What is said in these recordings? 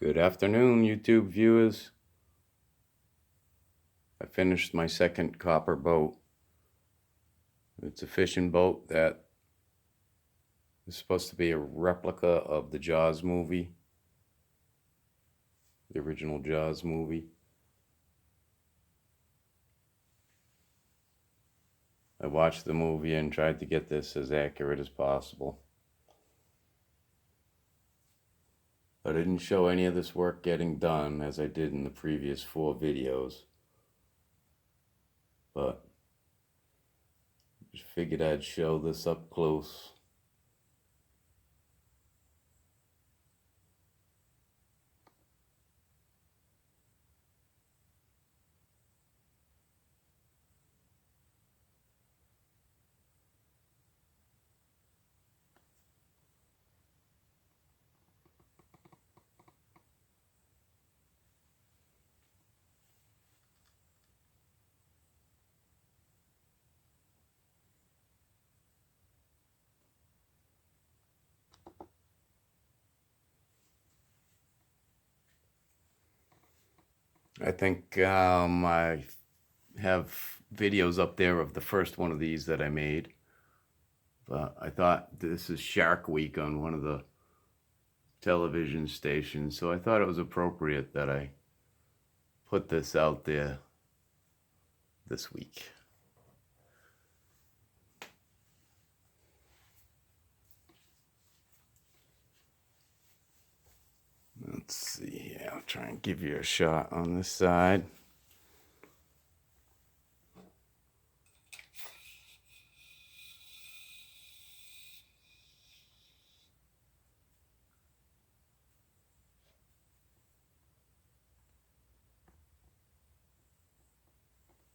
Good afternoon, YouTube viewers. I finished my second copper boat. It's a fishing boat that is supposed to be a replica of the Jaws movie, the original Jaws movie. I watched the movie and tried to get this as accurate as possible. I didn't show any of this work getting done as I did in the previous 4 videos, but just figured I'd show this up close. I think I have videos up there of the first one of these that I made. But I thought this is Shark Week on one of the television stations, so I thought it was appropriate that I put this out there this week. Let's see here. I'll try and give you a shot on this side.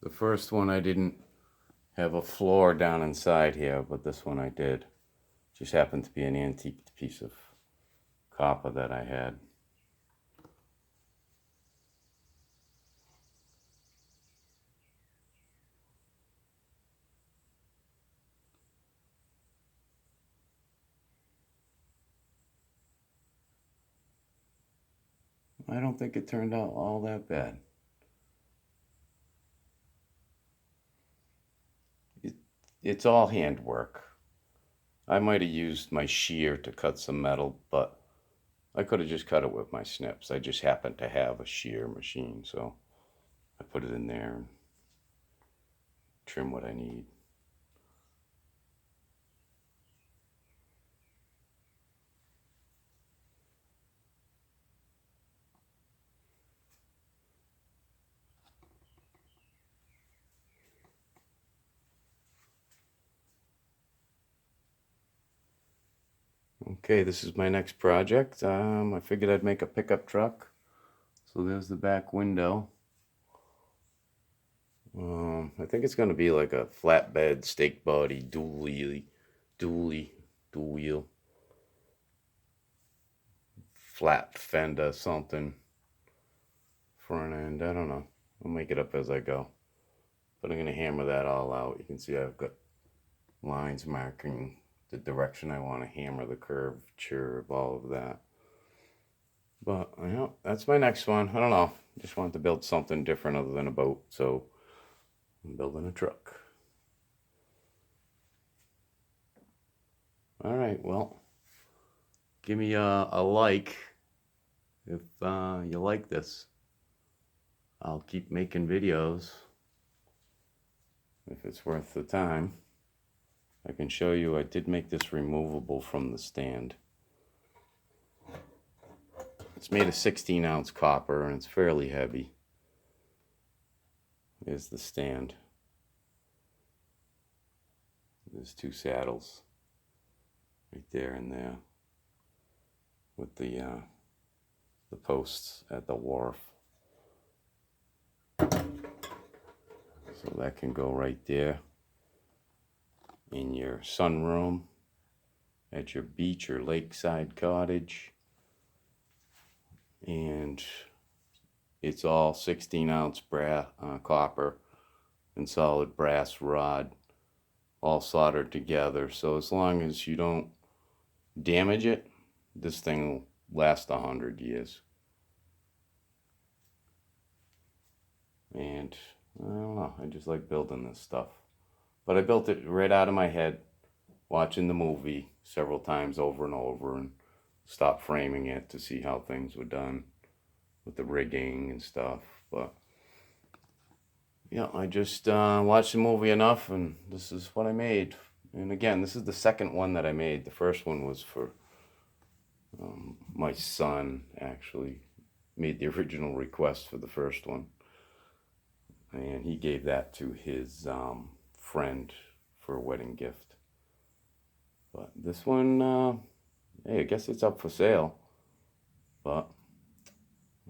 The first one I didn't have a floor down inside here, but this one I did. Just happened to be an antique piece of copper that I had. I don't think it turned out all that bad. It's all handwork. I might have used my shear to cut some metal, but I could have just cut it with my snips. I just happened to have a shear machine, so I put it in there and trim what I need. Okay, this is my next project. I figured I'd make a pickup truck. So there's the back window. I think it's going to be like a flatbed, stake body, dual wheel, flat fender, something. Front end, I don't know. I'll make it up as I go. But I'm going to hammer that all out. You can see I've got lines marking the direction I want to hammer the curvature of all of that. But you know, that's my next one. I don't know. Just wanted to build something different other than a boat, so I'm building a truck. All right, well, give me a like if you like this. I'll keep making videos if it's worth the time. I can show you I did make this removable from the stand. It's made of 16-ounce copper and it's fairly heavy. There's the stand. There's 2 saddles right there and there with the posts at the wharf. So that can go right there in your sunroom at your beach or lakeside cottage. And it's all 16-ounce copper and solid brass rod, all soldered together. So as long as you don't damage it, this thing will last 100 years. And I don't know, I just like building this stuff. But I built it right out of my head, watching the movie several times over and over, and stopped framing it to see how things were done with the rigging and stuff. But yeah, I just watched the movie enough, and this is what I made. And again, this is the second one that I made. The first one was for my son, actually made the original request for the first one, and he gave that to his friend for a wedding gift. But this one, hey, I guess it's up for sale, but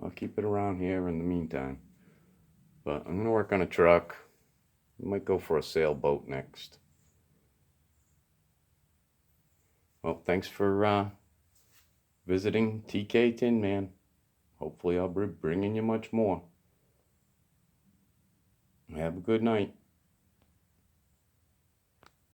I'll keep it around here in the meantime. But I'm gonna work on a truck. I might go for a sailboat next. Well, thanks for visiting TK Tin Man. Hopefully I'll be bringing you much more. Have a good night.